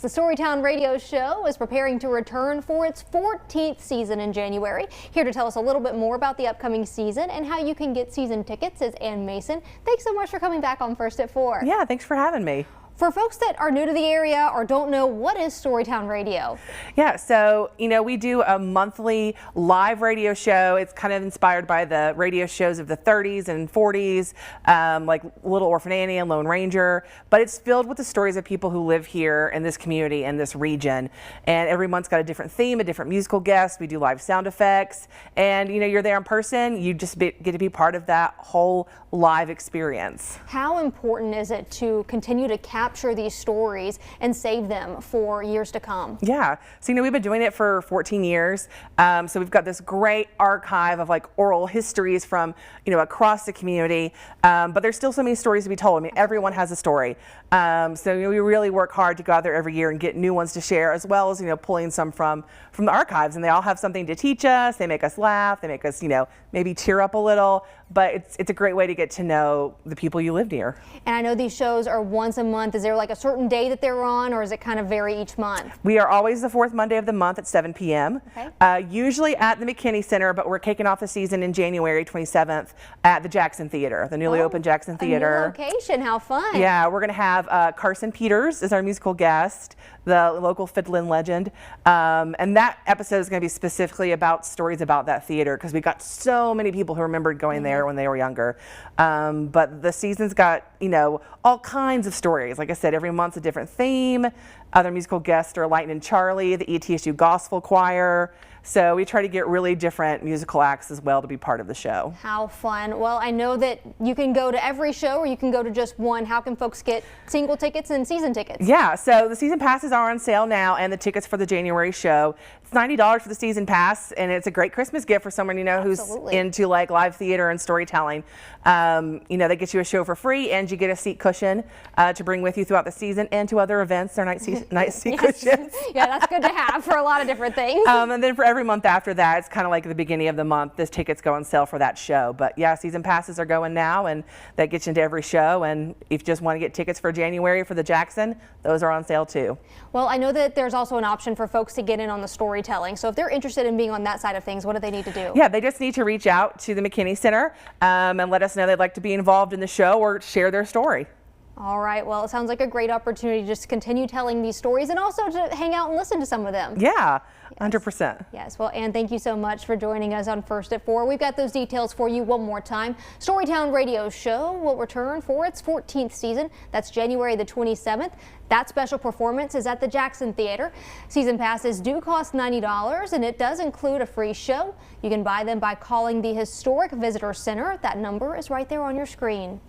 The Storytown Radio Show is preparing to return for its 14th season in January. Here to tell us a little bit more about the upcoming season and how you can get season tickets is Ann Mason. Thanks so much for coming back on First at 4. Yeah, thanks for having me. For folks that are new to the area or don't know, what is Storytown Radio? Yeah, so, we do a monthly live radio show. It's kind of inspired by the radio shows of the 30s and 40s, like Little Orphan Annie and Lone Ranger, but it's filled with the stories of people who live here in this community and this region. And every month's got a different theme, a different musical guest. We do live sound effects, and, you're there in person. You just get to be part of that whole live experience. How important is it to continue to capture these stories and save them for years to come? Yeah, so we've been doing it for 14 years. So we've got this great archive of like oral histories from across the community, but there's still so many stories to be told. Everyone has a story. So we really work hard to go out there every year and get new ones to share, as well as pulling some from the archives, and they all have something to teach us. They make us laugh, they make us maybe tear up a little, but it's a great way to get to know the people you live near. And I know these shows are once a month. Is there like a certain day that they're on, or is it kind of vary each month? We are always the fourth Monday of the month at 7 p.m. Okay. Usually at the McKinney Center, but we're kicking off the season in January 27th at the Jackson Theater, the newly opened Jackson Theater. A new location, how fun. Yeah, we're going to have Carson Peters as our musical guest, the local fiddlin' legend. And that episode is going to be specifically about stories about that theater, because we got so many people who remembered going there when they were younger. But the season's got, all kinds of stories. Like I said, every month's a different theme. Other musical guests are Lightnin' Charlie, the ETSU Gospel Choir. So we try to get really different musical acts as well to be part of the show. How fun. Well, I know that you can go to every show or you can go to just one. How can folks get single tickets and season tickets? Yeah, so the season passes are on sale now, and the tickets for the January show. It's $90 for the season pass, and it's a great Christmas gift for someone who's into like live theater and storytelling. They get you a show for free, and you get a seat cushion to bring with you throughout the season and to other events. They're nice seat cushions. Yeah, that's good to have for a lot of different things. And then for every month after that, it's kind of like the beginning of the month, this tickets go on sale for that show. But yeah, season passes are going now, and that gets you into every show. And if you just want to get tickets for January for the Jackson, those are on sale too. Well, I know that there's also an option for folks to get in on the storytelling. So if they're interested in being on that side of things, what do they need to do? Yeah, they just need to reach out to the McKinney Center and let us know they'd like to be involved in the show or share their story. All right. Well, it sounds like a great opportunity to just continue telling these stories and also to hang out and listen to some of them. Yeah, 100%. Yes. Well, Ann, thank you so much for joining us on First at 4. We've got those details for you one more time. Storytown Radio Show will return for its 14th season. That's January the 27th. That special performance is at the Jackson Theater. Season passes do cost $90, and it does include a free show. You can buy them by calling the Historic Visitor Center. That number is right there on your screen.